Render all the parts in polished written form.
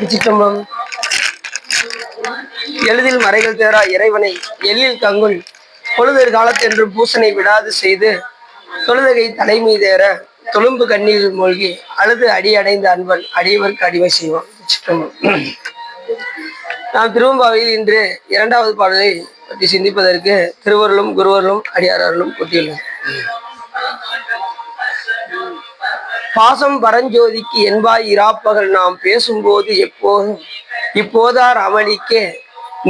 சிற்றம்பலம். எளிதில் மறைகள் தேரா இறைவனை எல்லில் கங்குல் பொழுதொரு காலத்தென்று பூசனை விடாது செய்து தொழுதகை தலைமை தேர தொழும்பு கண்ணீர் மூழ்கி அழுது அடி அடைந்த அன்பன் அடியவருக்கு அடிமை செய்வோம். சிற்றம்பலம். நாம் திருவம்பாவையில் இன்று இரண்டாவது பாடலை பற்றி சிந்திப்பதற்கு திருவருளும் குருவருளும் அடியாரர்களும் கொட்டியுள்ளது. பாசம் பரஞ்சோதிக்கு என்பாய் இராப்பகல் நாம் பேசும்போது எப்போதும் இப்போதார் அமளிக்கே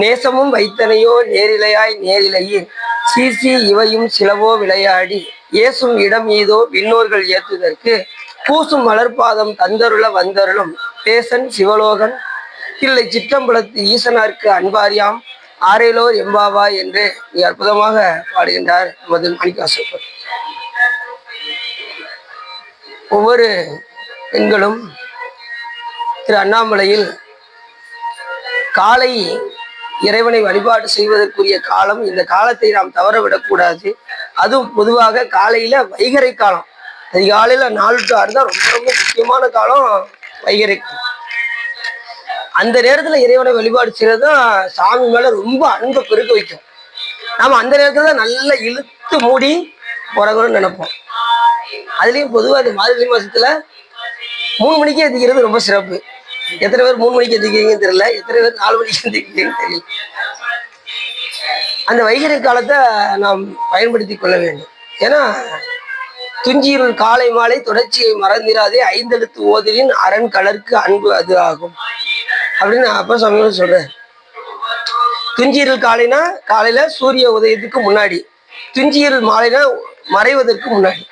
நேசமும் வைத்தனையோ நேரிலையாய் நேரிலையில் சீசி இவையும் சிலவோ விளையாடி ஏசும் இடம் மீதோ விண்ணோர்கள் ஏற்றுதற்கு பூசும் மலர்பாதம் தந்தருள வந்தருளும் பேசன் சிவலோகன் இல்லை சிற்றம்பலத்து ஈசனாருக்கு அன்பாரியாம் ஆரேலோர் எம்பாவா என்று மிக அற்புதமாக பாடுகின்றார் நமது மாணிக்கவாசகர். ஒவ்வொரு பெண்களும் திரு அண்ணாமலையில் காலை இறைவனை வழிபாடு செய்வதற்குரிய காலம். இந்த காலத்தை நாம் தவறவிடக்கூடாது. அதுவும் பொதுவாக காலையில வைகறை காலம், அதிகாலையில 4 to 6 தான் ரொம்ப ரொம்ப முக்கியமான காலம் வைகறை. அந்த நேரத்துல இறைவனை வழிபாடு செய்யறதுதான் சாமி மேல ரொம்ப அன்பை பெருக்க வைக்கும். நாம அந்த நேரத்துல தான் நல்லா இழுத்து மூடி போறோம்னு நினைப்போம். அதுலயும் பொதுவாக இந்த மார்கழி மாசத்துல 3 மணிக்கே எந்திக்கிறது ரொம்ப சிறப்பு. எத்தனை பேர் 3 மணிக்கு எந்திக்கிறீங்கன்னு தெரியல, எத்தனை பேர் 4 மணிக்கு எந்திக்கிறீங்கன்னு தெரியல. அந்த வைகறை காலத்தை நாம் பயன்படுத்தி கொள்ள வேண்டும். ஏன்னா துஞ்சியிருள் காலை மாலை தொடர்ச்சியை மறந்திராதே ஐந்தெழுத்து ஓதலின் அரண் கலர்க்கு அன்பு அது ஆகும் அப்படின்னு அப்ப சமயம் சொல்றேன். துஞ்சியிருள் காலைனா காலையில சூரிய உதயத்துக்கு முன்னாடி, துஞ்சியிருள் மாலைனா மறைவதற்கு முன்னாடி.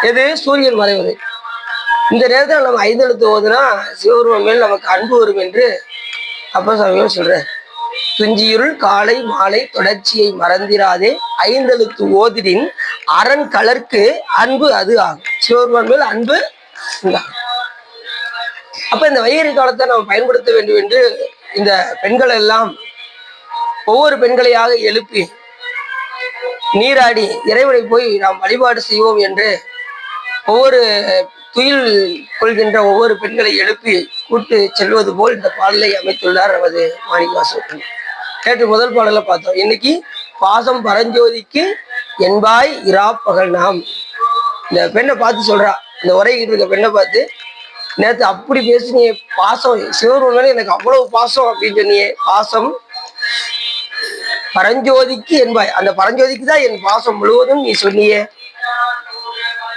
எது? சூரியன் மறைவது. இந்த நேரத்தில் நம்ம 5 எழுத்து ஓதுனா சிவபெருமான் மேல் நமக்கு அன்பு வரும் என்று அப்ப சமயம் சொல்றேன். துஞ்சியிருள் காலை மாலை தொடர்ச்சியை மறந்திராதே 5 எழுத்து ஓதிடின் அரண் கலர்க்கு அன்பு அது ஆகும். சிவபெருமான் மேல் அன்பு உண்டாகும். அப்ப இந்த வைகறை காலத்தை நாம் பயன்படுத்த வேண்டும் என்று இந்த பெண்கள் எல்லாம் ஒவ்வொரு பெண்களையாக எழுப்பி நீராடி இறைவனை போய் நாம் வழிபாடு செய்வோம் என்று ஒவ்வொரு துயில் கொள்கின்ற ஒவ்வொரு பெண்களை எழுப்பி கூட்டு செல்வது போல் இந்த பாடலை அமைத்துள்ளார் நமது மாணிக்கவாசகர். நேற்று முதல் பாடலை பார்த்தோம். இன்னைக்கு பாசம் பரஞ்சோதிக்கு என்பாய் இராப்பகல் நாம். இந்த பெண்ணை பார்த்து சொல்றா, இந்த உரைகிட்டு இருக்க பெண்ணை பார்த்து, நேற்று அப்படி பேசுனியே, பாசம் சிவபெருமான் மேல எனக்கு அவ்வளவு பாசம் அப்படின்னு சொன்னியே, பாசம் பரஞ்சோதிக்கு என்பாய், அந்த பரஞ்சோதிக்கு தான் என் பாசம் முழுவதும் நீ சொன்னியே.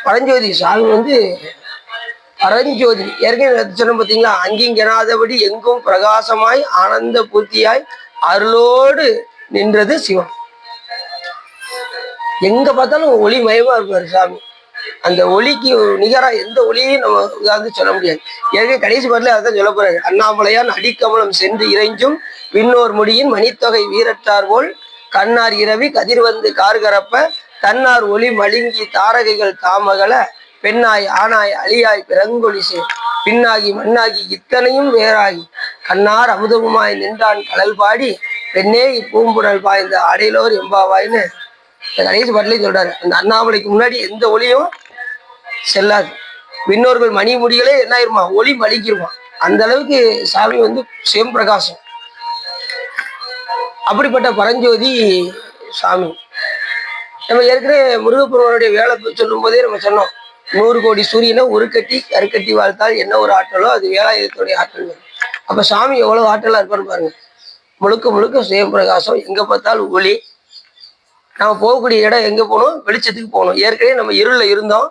பரஞ்சோதி சாமி பரஞ்சோதி ஏற்கனவே சொன்ன பார்த்தீங்களா, அங்கிங்கெனாதபடி எங்கும் பிரகாசமாய் ஆனந்த பூர்த்தியாய் அருளோடு நின்றது சிவம். எங்க பார்த்தாலும் ஒளி மயமா இருப்பாரு சாமி. அந்த ஒளிக்கு நிகரா எந்த ஒளியும் நம்ம உதாரணத்து சொல்ல முடியாது. ஏற்கனவே கடைசி பாட்டில அதான் சொல்ல போறாரு. அண்ணாமலையான் அடிக்கமலம் சென்று இறைஞ்சும் விண்ணோர் முடியின் மணித்தொகை வீரற்றார் போல் கண்ணார் இரவி கதிர் வந்து கார்கரப்ப தன்னார் ஒளி மழுங்கி தாரகைகள் தாமகள பெண்ணாய் ஆனாய் அழியாய் பிறங்கொழிசு பின்னாகி மண்ணாகி இத்தனையும் வேறாகி கண்ணார் அமுதமுமாய் நின்றான் கடல் பாடி பெண்ணே இப்பூம்புணல் பாய்ந்த ஆடையிலோர் எம்பாவாய்னு கடைசி பாட்டிலையும் சொல்றாரு. அந்த அண்ணாமலைக்கு முன்னாடி எந்த ஒளியும் செல்லாது. விண்ணோர்கள் மணி முடிகளே என்ன ஆயிருமா, ஒளி மலிக்கிருமா. அந்த அளவுக்கு சாமி சிவம்பிரகாசம். அப்படிப்பட்ட பரஞ்சோதி சாமி. நம்ம ஏற்கனவே முருகப்பெருமானுடைய வேலை சொல்லும் போதே நம்ம சொன்னோம், 100 கோடி சூரியனை ஒரு கட்டி கருக்கட்டி வாழ்த்தால் என்ன ஒரு ஆற்றலோ அது வேலாயுதத்துடைய ஆற்றல். அப்ப சாமி எவ்வளவு ஆற்றலா இருப்பான்னு பாருங்க. முழுக்க முழுக்க சிவம்பிரகாசம். எங்க பார்த்தாலும் ஒளி. நம்ம போகக்கூடிய இடம் எங்க போகணும்? வெளிச்சத்துக்கு போகணும். ஏற்கனவே நம்ம இருளில் இருந்தோம்,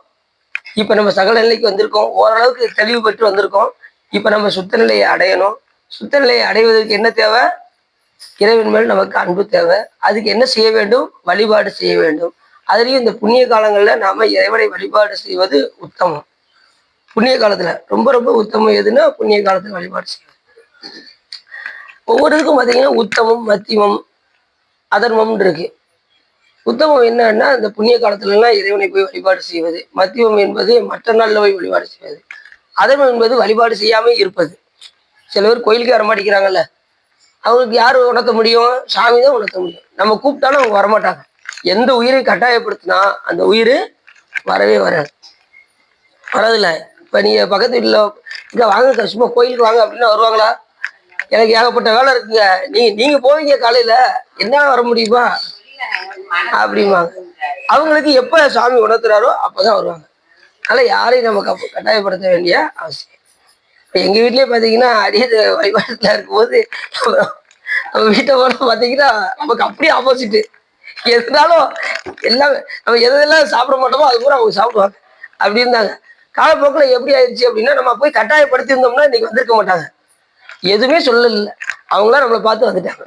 இப்ப நம்ம சகல நிலைக்கு வந்திருக்கோம். ஓரளவுக்கு தெளிவு பெற்று வந்திருக்கோம். இப்ப நம்ம சுத்த நிலையை அடையணும். சுத்த நிலையை அடைவதற்கு என்ன தேவை? இறைவன் மேல் நமக்கு அன்பு தேவை. அதுக்கு என்ன செய்ய வேண்டும்? வழிபாடு செய்ய வேண்டும். அதுலேயும் இந்த புண்ணிய காலங்கள்ல நாம இறைவனை வழிபாடு செய்வது உத்தமம். புண்ணிய காலத்துல ரொம்ப ரொம்ப உத்தமம் எதுன்னா புண்ணிய காலத்துல வழிபாடு செய்வது. ஒவ்வொரு இதுக்கும் பார்த்தீங்கன்னா உத்தமம் மத்தியமம் அதர்மம் இருக்கு. உத்தமம் என்னன்னா இந்த புண்ணிய காலத்துலலாம் இறைவனை போய் வழிபாடு செய்வது. மத்தியமம் என்பது மற்ற நாள்ல போய் வழிபாடு செய்வது. அதர்மம் என்பது வழிபாடு செய்யாம இருப்பது. சில பேர் கோயிலுக்கு வரமாட்டேங்கிறாங்கல்ல, அவங்களுக்கு யார் உணர்த்த முடியும்? சாமி தான் உணர்த்த முடியும். நம்ம கூப்பிட்டாலும் அவங்க வரமாட்டாங்க. எந்த உயிரை கட்டாயப்படுத்தினா அந்த உயிர் வரவே வரதில்ல. இப்ப நீங்க பக்கத்து வீட்டுல இங்க வாங்க சும்மா கோயிலுக்கு வாங்க அப்படின்னா வருவாங்களா? எனக்கு ஏகப்பட்ட வேலை இருக்குங்க, நீங்க போவீங்க காலையில, என்ன வர முடியுமா அப்படிம்பாங்க. அவங்களுக்கு எப்ப சாமி உணர்த்துறாரோ அப்பதான் வருவாங்க. அதனால யாரையும் நம்ம கட்டாயப்படுத்த வேண்டிய அவசியம். இப்ப எங்க வீட்லயே பாத்தீங்கன்னா அடியது வழிபாட்டுல இருக்கும்போது நம்ம வீட்டை போல பாத்தீங்கன்னா நமக்கு அப்படியே ஆப்போசிட். எதுனாலும் எல்லாம் நம்ம எதெல்லாம் சாப்பிட மாட்டோமோ அது கூட அவங்க சாப்பிடுவாங்க. அப்படி இருந்தாங்க. காலப்போக்கில் எப்படி ஆயிடுச்சு அப்படின்னா நம்ம போய் கட்டாயப்படுத்தி இருந்தோம்னா இன்னைக்கு வந்திருக்க மாட்டாங்க. எதுவுமே சொல்லல, அவங்களா நம்மளை பார்த்து வந்துட்டாங்க.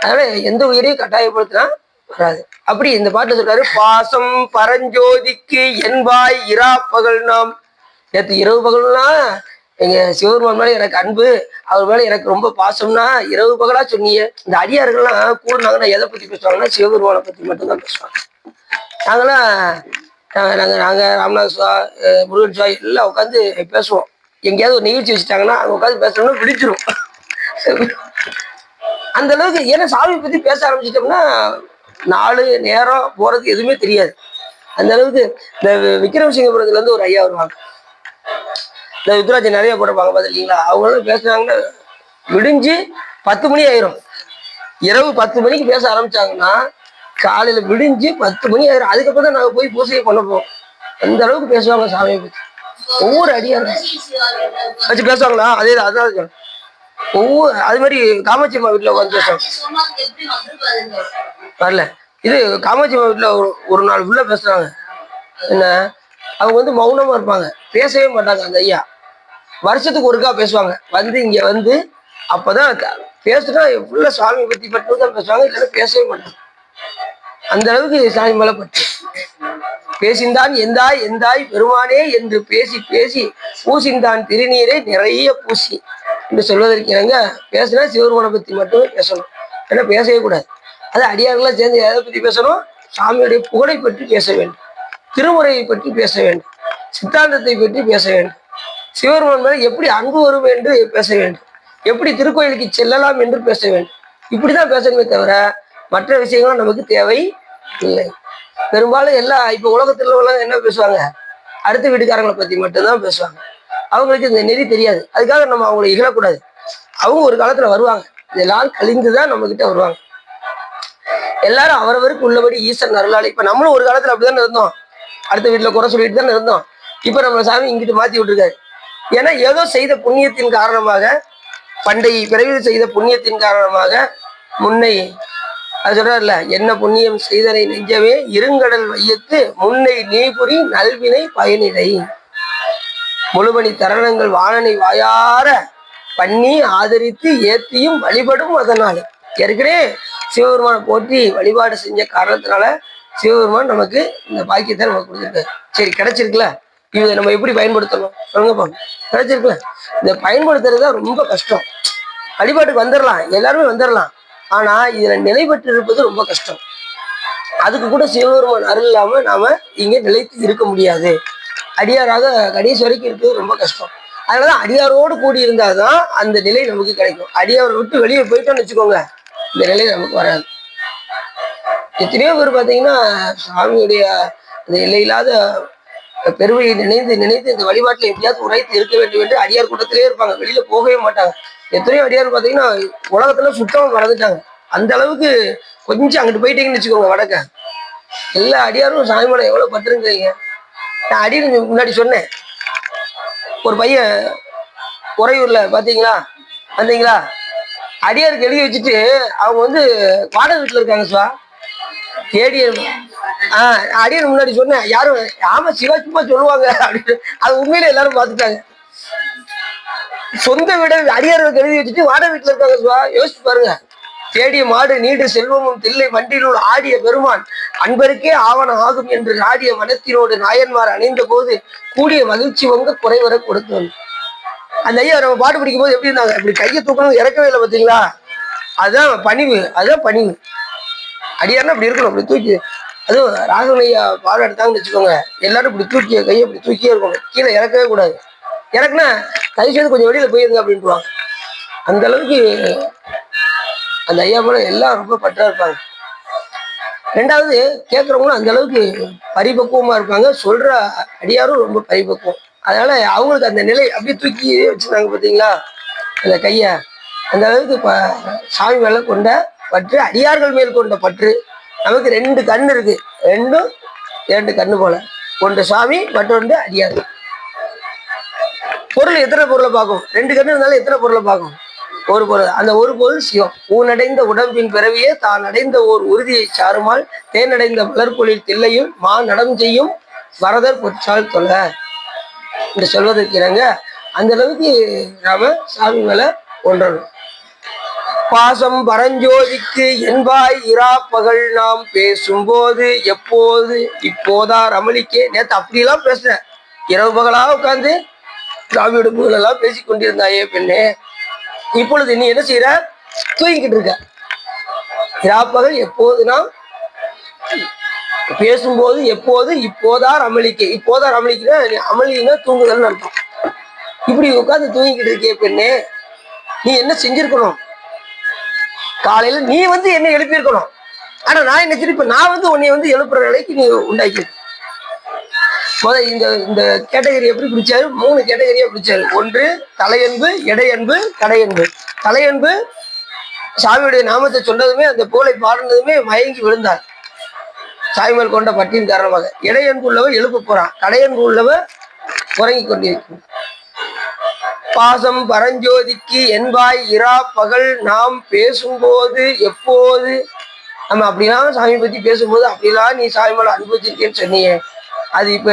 அதனால எந்த உயிரையும் கட்டாயப்படுத்தினா வராது. அப்படி இந்த பாட்டு சொல்றாரு, பாசம் பரஞ்சோதிக்கு என்பாய் இரா பகல் நாம். நேற்று இரவு பகல்னா எங்க சிவபெருமான் மேல எனக்கு அன்பு, அவர் மேல எனக்கு ரொம்ப பாசம்னா இரவு பகலா சொன்னீங்க. இந்த அடியார்கள்லாம் கூடுனாங்கன்னா எதை பத்தி பேசுவாங்கன்னா சிவபெருமானை பத்தி மட்டும்தான் பேசுவாங்க. நாங்களாம் நாங்க நாங்க ராமநாத சுவா, முருகன் சுவா எல்லாம் உட்காந்து பேசுவோம். எங்கேயாவது ஒரு நிகழ்ச்சி வச்சுட்டாங்கன்னா அங்க உட்காந்து பேசணும்னா பிடிச்சிரும். அந்த அளவுக்கு. ஏன்னா சாமி பத்தி பேச ஆரம்பிச்சிட்டோம்னா நாலு நேரம் போறது எதுவுமே தெரியாது. அந்த அளவுக்கு. இந்த விக்ரமசிங்கபுரத்துல இருந்து ஒரு ஐயா வருவாங்க, இந்த ருத்ராட்சி நிறைய போட்டிருப்பாங்க பார்த்துருக்கீங்களா? அவங்களும் பேசுனாங்கன்னா விடிஞ்சு 10 மணி ஆயிரும். இரவு 10 மணிக்கு பேச ஆரம்பிச்சாங்கன்னா காலையில விடிஞ்சு 10 மணி ஆயிரும். அதுக்கப்புறம் தான் நாங்கள் போய் பூஜையை பண்ண போவோம். அந்த அளவுக்கு பேசுவாங்க சாமியை பத்தி. ஒவ்வொரு அடியாரும் வச்சு பேசுவாங்களா? அதே அதான் ஒவ்வொரு அது மாதிரி காமாட்சி அம்மா வீட்டில் உட்காந்து பேசுவாங்க. வரல. இது காமாட்சி அம்மா வீட்டில் ஒரு நாள் ஃபுல்லாக பேசுறாங்க. என்ன, அவங்க வந்து மௌனமா இருப்பாங்க, பேசவே மாட்டாங்க. அந்த ஐயா வருஷத்துக்கு ஒருக்கா பேசுவாங்க. வந்து இங்க வந்து அப்பதான் பேசுனா ஃபுல்லா சாமி பத்தி மட்டும் தான் பேசுவாங்க, இல்லைன்னா பேசவே மாட்டாங்க. அந்த அளவுக்கு சாமி மேல பற்று. பேசிந்தான் எந்தாய் எந்தாய் பெருமானே என்று பேசி பேசி பூசிந்தான் திருநீரை நிறைய பூசி என்று சொல்வதற்கு இணங்க பேசுனா சிவபெருமானை பத்தி மட்டுமே பேசணும், ஏன்னா பேசவே கூடாது. அது அடியார்கள்லாம் சேர்ந்து எதை பத்தி பேசணும்? சாமியுடைய புகழை பற்றி பேச வேண்டும், திருமுறையை பற்றி பேச வேண்டும், சித்தாந்தத்தை பற்றி பேச வேண்டும், சிவபெருமான் மேல எப்படி அன்பு வரும் என்று பேச வேண்டும், எப்படி திருக்கோயிலுக்கு செல்லலாம் என்று பேச வேண்டும். இப்படிதான் பேசணுமே தவிர மற்ற விஷயங்களும் நமக்கு தேவை இல்லை. பெரும்பாலும் எல்லாம் இப்ப உலகத்துல உள்ள என்ன பேசுவாங்க? அடுத்த வீட்டுக்காரங்களை பத்தி மட்டும்தான் பேசுவாங்க. அவங்களுக்கு இந்த நெறி தெரியாது. அதுக்காக நம்ம அவங்களை இகழக்கூடாது. அவங்க ஒரு காலத்துல வருவாங்க, எல்லாரும் கழிந்துதான் நம்ம கிட்ட வருவாங்க. எல்லாரும் அவரவருக்கு உள்ளபடி ஈசன் அருளாளி. இப்ப நம்மளும் ஒரு காலத்துல அப்படிதானே இருந்தோம், அடுத்த வீட்டுல குறை சொல்லிட்டு தானே இருந்தோம். இப்ப நம்ம சாமி இங்கிட்டு மாத்தி விட்டுருக்காரு. ஏன்னா ஏதோ செய்த புண்ணியத்தின் காரணமாக, பண்டை பிறவியில் செய்த புண்ணியத்தின் காரணமாக முன்னை அது சொல்றாருல, என்ன புண்ணியம் செய்தனை நெஞ்சவே இருங்கடல் வையத்து முன்னை நீபுரி நல்வினை பயனிடை முழுமணி தரணங்கள் வாணனை வாயார பண்ணி ஆதரித்து ஏத்தியும் வழிபடும். அதனால ஏற்கனவே சிவபெருமானை போற்றி வழிபாடு செஞ்ச காரணத்தினால சிவபெருமான் நமக்கு இந்த பாக்கியத்தை நமக்கு கொடுத்துருக்காரு. சரி, கிடைச்சிருக்குல்ல, இதை நம்ம எப்படி பயன்படுத்தணும் சொல்லுங்கப்பா? கிடைச்சிருக்குல்ல, இதை பயன்படுத்துறது தான் ரொம்ப கஷ்டம். வழிபாட்டுக்கு வந்துடலாம், எல்லாருமே வந்துடலாம், ஆனா இதுல நிலை பெற்று இருப்பது ரொம்ப கஷ்டம். அதுக்கு கூட சிவபெருமான் அருள் இல்லாம நாம இங்க நிலைத்து இருக்க முடியாது. அடியாராக கடைசி வரைக்கும் இருக்கிறது ரொம்ப கஷ்டம். அதனாலதான் அடியாரோடு கூடி இருந்தாதான் அந்த நிலை நமக்கு கிடைக்கும். அடியாரை விட்டு வெளியே போயிட்டோம்னு வச்சுக்கோங்க, இந்த நிலை நமக்கு வராது. எத்தனையோ பேர் பாத்தீங்கன்னா சாமியுடைய அந்த எல்லையில்லாத பெருமையை நினைந்து நினைத்து இந்த வழிபாட்டில் எப்படியாவது உரைத்து இருக்க வேண்டும் என்று அடியார் கூட்டத்திலே இருப்பாங்க, வெளியில போகவே மாட்டாங்க. எத்தனையோ அடியார் பாத்தீங்கன்னா உலகத்துல சுத்தமா மறந்துட்டாங்க. அந்த அளவுக்கு கொஞ்சம் அங்கிட்டு போயிட்டீங்கன்னு வச்சுக்கோங்க, வடக்க எல்லா அடியாரும் சாமி மேல எவ்வளவு பற்றுங்கிறீங்க. நான் அடின்னு முன்னாடி சொன்னேன், ஒரு பையன் உறையூர்ல பாத்தீங்களா, வந்தீங்களா? அடியாருக்கு எழுதி வச்சுட்டு அவங்க வந்து வாடகை வீட்டுல இருக்காங்க சுவா, தேடி அடியார் முன்னாடி சொன்னேன். யாரும் ஆமா சிவா சும்மா சொல்லுவாங்க அப்படின்னு, அது உண்மையில எல்லாரும் பார்த்துட்டாங்க. சொந்த வீட அடியாருக்கு எழுதி வச்சுட்டு வாடகை வீட்டுல இருக்காங்க சுவா, யோசிச்சு பாருங்க. தேடிய மாடு நீடு செல்வமும் தில்லை வண்டினோடு ஆடிய பெருமான் அன்பருக்கே ஆவணம் ஆகும் என்று ஆடிய மனத்தினோடு நாயன்மார் அணிந்த போது கூடிய மகிழ்ச்சி வங்க குறைவர கொடுத்தோம். அந்த ஐயா நம்ம பாட்டு பிடிக்கும் போது எப்படி இருந்தாங்க? இப்படி கையை தூக்கணும், இறக்கவே இல்லை பார்த்தீங்களா? அதுதான் பணிவு, அதுதான் பணிவு. அடியாருன்னா அப்படி இருக்கணும், அப்படி தூக்கி. அதுவும் ராகவன் ஐயா பாடம் எடுத்தாங்கன்னு வச்சுக்கோங்க, எல்லாரும் இப்படி தூக்கிய கையை இப்படி தூக்கியே இருக்கணும், கீழே இறக்கவே கூடாது. இறக்குனா கை சேர்ந்து கொஞ்சம் வெளியில போயிருங்க அப்படின்ட்டுவாங்க. அந்த அளவுக்கு அந்த ஐயா போல எல்லாம் ரொம்ப பற்றா இருப்பாங்க. ரெண்டாவது கேட்கறவங்களும் அந்த அளவுக்கு பரிபக்குவமா இருப்பாங்க, சொல்ற அடியாரும் ரொம்ப பரிபக்குவம். அதனால அவங்களுக்கு அந்த நிலை அப்படியே தூக்கி வச்சிருந்தாங்க பார்த்தீங்களா அந்த கையை, அந்த அளவுக்கு சாமி மேல கொண்ட பற்று, அடியார்கள் மேல் கொண்ட பற்று. நமக்கு 2 கண்ணு இருக்கு, ரெண்டும் 2 கண்ணு போல. ஒன்று சாமி, மற்றொன்று அடியார்கள். பொருள் எத்தனை பொருளை பார்க்கும்? 2 கண்ணு இருந்தாலும் எத்தனை பொருளை பார்க்கும்? ஒரு பொருள். அந்த ஒரு பொருள் சிவம். ஊனடைந்த உடம்பின் பிறவியே தான் அடைந்த ஓர் உறுதியை சாருமால் தேனடைந்த மலர்பொழில் தில்லையும் மா நடம் செய்யும் வரதர் பொற்றால் தொலை என்று சொல்வதற்கு இணங்க அந்த அளவுக்கு நாம சாமி மேல ஒன்றணும். பாசம் பரஞ்சோதிக்கு என்பாய் இரா பகல் நாம் பேசும்போது எப்போது இப்போதா ரமணிக்கே. நேற்று அப்படியெல்லாம் பேசுறேன், இரவு பகலா உட்காந்து சாமியோட புகழெல்லாம் பேசி கொண்டிருந்தாயே பெண்ணே, இப்பொழுது நீ என்ன செய்யற? தூங்கிக்கிட்டு இருக்க. இராப்பகல் எப்போது நாம் பேசும்போது எப்போது இப்போதா ரமணிக்கை. இப்போதா ரமணிக்குன்னா அமளின்னா தூங்குதல்னு அர்த்தம். இப்படி உட்காந்து தூங்கிக்கிட்டு இருக்கே பெண்ணே, நீ என்ன செஞ்சிருக்கணும்? காலையில நீ வந்து என்ன எழுப்பியிருக்கணும். ஆனா நான் என்ன சிரிப்பேன், நான் வந்து உன்னை வந்து எழுப்புற நிலைக்கு நீ உண்டாக்கி. இந்த இந்த கேட்டகரி எப்படி பிடிச்சாரு? 3 கேட்டகரியா பிடிச்சாரு. ஒன்று தலையன்பு, இடையன்பு, கடையன்பு. தலையன்பு சாமியுடைய நாமத்தை சொன்னதுமே, அந்த புகழை பாடினதுமே மயங்கி விழுந்தார் சாமிமேல் கொண்ட பற்றின் காரணமாக. இடையன்பு உள்ளவர் எழுப்ப போறான், கடையன்பு உள்ளவர் உறங்கி கொண்டிருக்கிறார். பாசம் பரஞ்சோதிக்கு என்பாய் இரா பகல் நாம் பேசும்போது எப்போது. நம்ம அப்படிலாம் சாமி பத்தி பேசும்போது அப்படிலாம் நீ சாமி மேல அனுபவிச்சிருக்கேன்னு சொன்னியே, அது இப்ப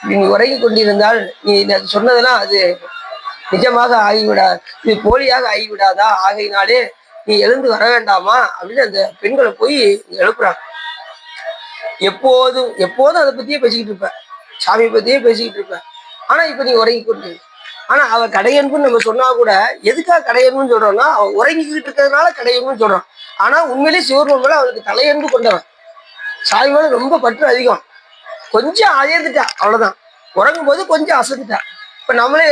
நீ உறங்கி கொண்டிருந்தால் நீ சொன்னதெல்லாம் அது நிஜமாக ஆகிவிடா, இது போலியாக ஆகிவிடாதா? ஆகையினாலே நீ எழுந்து வர வேண்டாமா அப்படின்னு அந்த பெண்களை போய் எழுப்புறாங்க. எப்போதும் அதை பத்தியே பேசிக்கிட்டு இருப்ப, சாமி பத்தியே பேசிக்கிட்டு இருப்ப. ஆனா இப்ப நீ உறங்கி கொண்டு. ஆனா அவ கடையன்புன்னு நம்ம சொன்னா கூட எதுக்காக கடையன்புன்னு சொல்றோம்னா, அவ உறங்கிக்கிட்டு இருக்கிறதுனால கடையன்புன்னு சொல்றோம். ஆனா உண்மையிலேயே சிவருமன் மேல அவளுக்கு தலையன்பு கொண்டவன். சாமி மேல ரொம்ப பற்று அதிகம். கொஞ்சம் அயர்ந்துட்டா, அவ்வளவுதான். உறங்கும் போது கொஞ்சம் அசந்துட்டா. இப்ப நம்மளே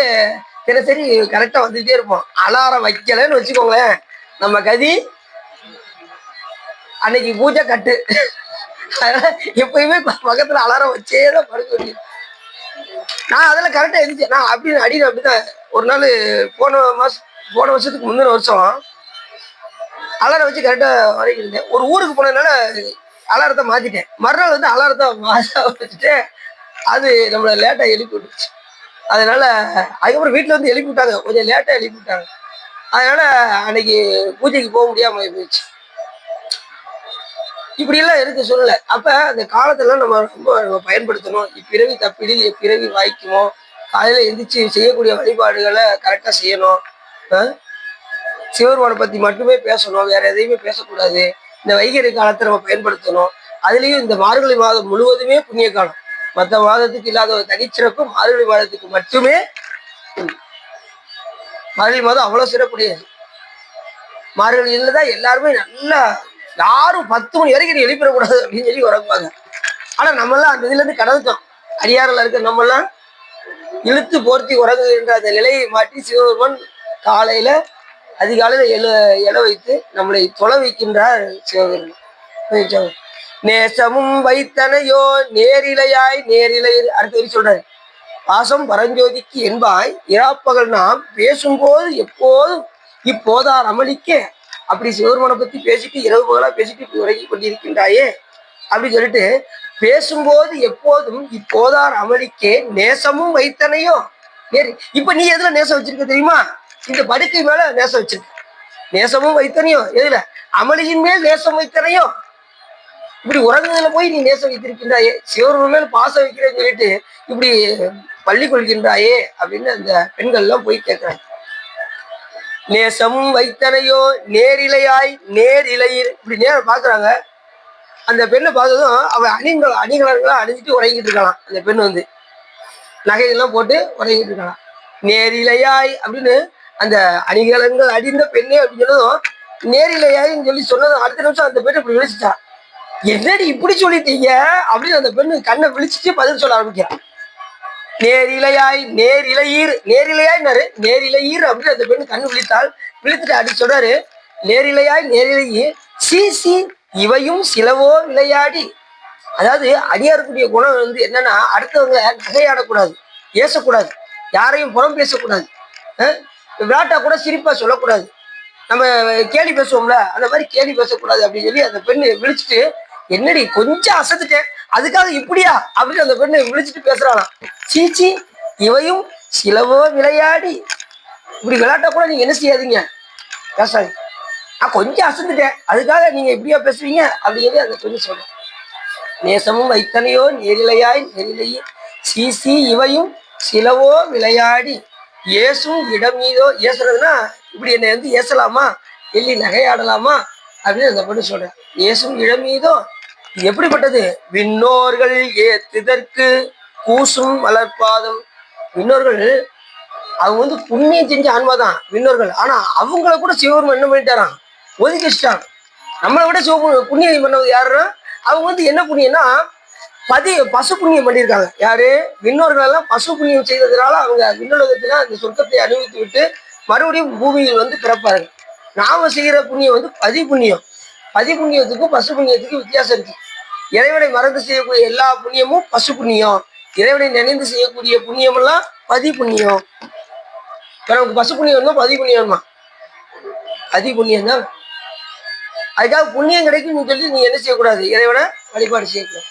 தினசரி கரெக்டா வந்துட்டே இருப்போம். அலாரம் வைக்கலன்னு வச்சுக்கோங்களேன், நம்ம கதி அன்னைக்கு பூஜை கட்டு. எப்பயுமே பக்கத்துல அலாரம் வச்சேதான் படுக்க வேண்டியது. நான் அதெல்லாம் கரெக்டா இருந்துச்சு. நான் அப்படிதான் ஒரு நாள் போன வருஷத்துக்கு முந்தின வருஷம் அலாரம் வச்சு கரெக்டா வரைக்கும் இருந்தேன். ஒரு ஊருக்கு போனதுனால அலாரத்தை மாத்திட்டேன். மறுநாள் வந்து அலாரத்தை வச்சுட்டு அது நம்மள லேட்டா எழுப்பி விட்டுருச்சு. அதனால அதுக்கப்புறம் வீட்டுல வந்து எழுப்பி விட்டாங்க, கொஞ்சம் லேட்டா எழுப்பி விட்டாங்க. அதனால அன்னைக்கு பூஜைக்கு போக முடியாம போயிடுச்சு. இப்படி எல்லாம் இருக்கு சூழ்நிலை. அப்ப அந்த காலத்துல நம்ம ரொம்ப பயன்படுத்தணும். இப்பிறவி தப்பிடில் எப்பிறவி வாய்க்குமோ. காலையில எந்திரிச்சு செய்யக்கூடிய வழிபாடுகளை கரெக்டா செய்யணும். சிவருமானை பத்தி மட்டுமே பேசணும், வேற எதையுமே பேசக்கூடாது. இந்த வைகறை காலத்தை நம்ம பயன்படுத்தணும். அதுலயும் இந்த மார்கழி மாதம் முழுவதுமே புண்ணிய காலம். மற்ற மாதத்துக்கு இல்லாத ஒரு தனிச்சிறப்பு மார்கழி மாதத்துக்கு மட்டுமே. மார்கழி மாதம் அவ்வளவு சிறப்புடையது. மார்கழியில தான் எல்லாருமே நல்லா, யாரும் 10 மணி வரைக்கும் எழுப்பிடக்கூடாது அப்படின்னு சொல்லி உறங்குவாங்க. ஆனா நம்மெல்லாம் அந்த இதுல இருந்து கடந்துட்டோம். அடியாறுல இருக்க நம்மெல்லாம் இழுத்து போர்த்தி உறங்குகின்ற அந்த நிலையை மாற்றி சிவபெருமான் காலையில அதிகாலையில எழ வைத்து நம்மளை தொலை வைக்கின்றார் சிவபெருமான். நேசமும் வைத்தனையோ நேரிலையாய் நேரிலை. அடுத்த வரி சொல்றாரு, பாசம் பரஞ்சோதிக்கு என்பாய் இராப்பகல் நாம் பேசும்போது எப்போதும் இப்போதார் அமளிக்க. அப்படி சிவபெருமானை பத்தி பேசிட்டு இரவு பகலா பேசிட்டு இப்படி உறங்கி கொண்டிருக்கின்றாயே அப்படின்னு சொல்லிட்டு, பேசும்போது எப்போதும் இப்போதார் அமளிக்கே நேசமும் வைத்தனையோ நேரி. இப்ப நீ எதுல நேசம் வச்சிருக்க தெரியுமா? இந்த படுக்கை மேல நேசம் வச்சிருக்க. நேசமும் வைத்தனையோ எதுல? அமளியின் மேல் நேசம் வைத்தனையோ. இப்படி உறங்குதுல போய் நீ நேசம் வைத்திருக்கின்றாயே, சிவபெருமான் மேல பாசம் வைக்கிறேன்னு சொல்லிட்டு இப்படி பள்ளி கொள்கின்றாயே அப்படின்னு அந்த பெண்கள் எல்லாம் போய் கேட்கிறாங்க. நேசமும் வைத்தனையோ நேரிலையாய் நேரிலையில். இப்படி நேரம் பாக்குறாங்க. அந்த பெண்ணை பார்த்ததும் அவ அணிகலன்களா அணிஞ்சிட்டு உறங்கிட்டு இருக்கலாம். அந்த பெண் வந்து நகைகள்லாம் போட்டு உறங்கிட்டு இருக்கலாம். நேரிலையாய் அப்படின்னு அந்த அணிகலன்கள் அணிந்த பெண்ணே அப்படின்னு சொன்னதும் நேரிலையாயின்னு சொல்லி சொன்னதும் அடுத்த நிமிஷம் அந்த பெண்ணை இப்படி விழிச்சிட்டா. என்னடி இப்படி சொல்லிட்டீங்க அப்படின்னு அந்த பெண்ணு கண்ணை விழிச்சிட்டு பதில் சொல்ல ஆரம்பிக்கிறான். நேரிலையாய் நேரிலையீர். நேரிலையாய்னாரு, நேரிலையீர் அப்படின்னு அந்த பெண்ணு கண்ணு விழித்தாள். விழித்துட்டு அப்படி சொல்றாரு, நேரிலையாய் நேரிலையீர் சி இவையும் சிலவோ விளையாடி. அதாவது அடியாருக்குரிய குணம் வந்து என்னன்னா, அடுத்தவங்க நகையாடக்கூடாது, ஏசக்கூடாது, யாரையும் புறம் பேசக்கூடாது, விளையாட்டா கூட சிரிப்பா சொல்லக்கூடாது. நம்ம கேலி பேசுவோம்ல, அந்த மாதிரி கேலி பேசக்கூடாது அப்படின்னு சொல்லி அந்த பெண்ணு விழிச்சிட்டு, என்னடி கொஞ்சம் அசத்துட்டேன் அதுக்காக இப்படியா அப்படின்னு அந்த பெண்ணை விழிச்சிட்டு பேசுறாளாம். சீச்சி, இவையும் சிலவோ விளையாடி, இப்படி விளையாட்ட கூட நீங்க என்ன செய்யாதீங்க, பேசாதீங்க. நான் கொஞ்சம் அசந்துட்டேன் அதுக்காக நீங்க இப்படியா பேசுவீங்க அப்படின்னு அந்த பெண்ணு சொல்றேன். நேசமும் வைத்தனையோ நேரிலையாய் நெறிலையே சீசி இவையும் சிலவோ விளையாடி ஏசும் இடம் மீதோ. ஏசுறதுன்னா இப்படி என்னை வந்து ஏசலாமா, எள்ளி நகையாடலாமா அப்படின்னு அந்த பொண்ணு சொல்றேன். ஏசும் இடம் மீதோ இது எப்படிப்பட்டது, விண்ணோர்கள் ஏத்துதற்கு கூசும் மலர்பாதம். விண்ணோர்கள் அவங்க வந்து புண்ணியம் செஞ்ச ஆன்மாதான் விண்ணோர்கள். ஆனா அவங்கள கூட சிவபெருமான் என்ன பண்ணிட்டாராம், ஒதுக்கி வச்சுட்டாங்க. நம்மளை விட புண்ணியம் பண்ணது யாருன்னா அவங்க வந்து என்ன புண்ணியம்னா பசு புண்ணியம் பண்ணியிருக்காங்க. யாரு, விண்ணோர்கள் எல்லாம் பசு புண்ணியம் செய்ததுனால அவங்க விண்ணுலகத்துல அந்த சொர்க்கத்தை அனுபவித்து விட்டு மறுபடியும் பூமியில் வந்து பிறப்பார்கள். நாம செய்கிற புண்ணியம் வந்து பதி புண்ணியம். பதி புண்ணியத்துக்கும் பசு புண்ணியத்துக்கும் வித்தியாசம் இருக்கு. இறைவனை மறந்து செய்யக்கூடிய எல்லா புண்ணியமும் பசு புண்ணியம், இறைவனை நினைந்து செய்யக்கூடிய புண்ணியம் எல்லாம் பதி புண்ணியம். நமக்கு பசு புண்ணியம் பதி புண்ணியமா, பதி புண்ணியம் தான். அதுக்காக புண்ணியம் கிடைக்கும்னு சொல்லி நீ என்ன செய்யக்கூடாது, இறைவனை வழிபாடு செய்யக்கூடாது.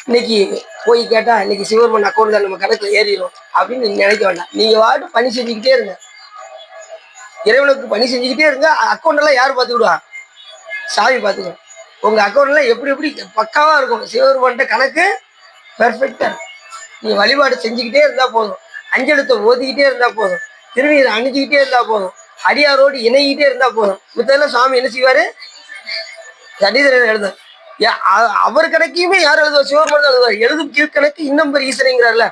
இன்னைக்கு போய் கேட்டா இன்னைக்கு சிவபெருமான் அக்கௌண்ட்ல நம்ம கணக்குல ஏறிடும் அப்படின்னு நீங்க நினைக்க வேண்டாம். நீங்க வாட்டு பணி செஞ்சுக்கிட்டே இருங்க, இறைவனுக்கு பணி செஞ்சுக்கிட்டே இருங்க. அக்கௌண்ட் எல்லாம் யாரு பார்த்துக்கிடுவா, சாமி பார்த்துக்கோ. உங்க அக்கௌண்ட் எல்லாம் எப்படி எப்படி பக்காவா இருக்கும், சிவபெருமான்கிட்ட கணக்கு பெர்ஃபெக்டா இருக்கும். நீங்க வழிபாடு செஞ்சுக்கிட்டே இருந்தா போதும், அஞ்செழுத்தை ஓதிக்கிட்டே இருந்தா போதும், திருநீரை அணிஞ்சுக்கிட்டே இருந்தா போதும், அடியாரோடு இணைகிட்டே இருந்தா போதும். மித்தெல்லாம் சாமி என்ன செய்வாரு, தனிதரன் எழுத அவர் கணக்கையுமே யார் எழுதுவார், சிவபெருமான் எழுதுவார். எழுதும் கீழ்கணக்கு இன்னும் பெரிய ஈசனைங்கிறார்ல.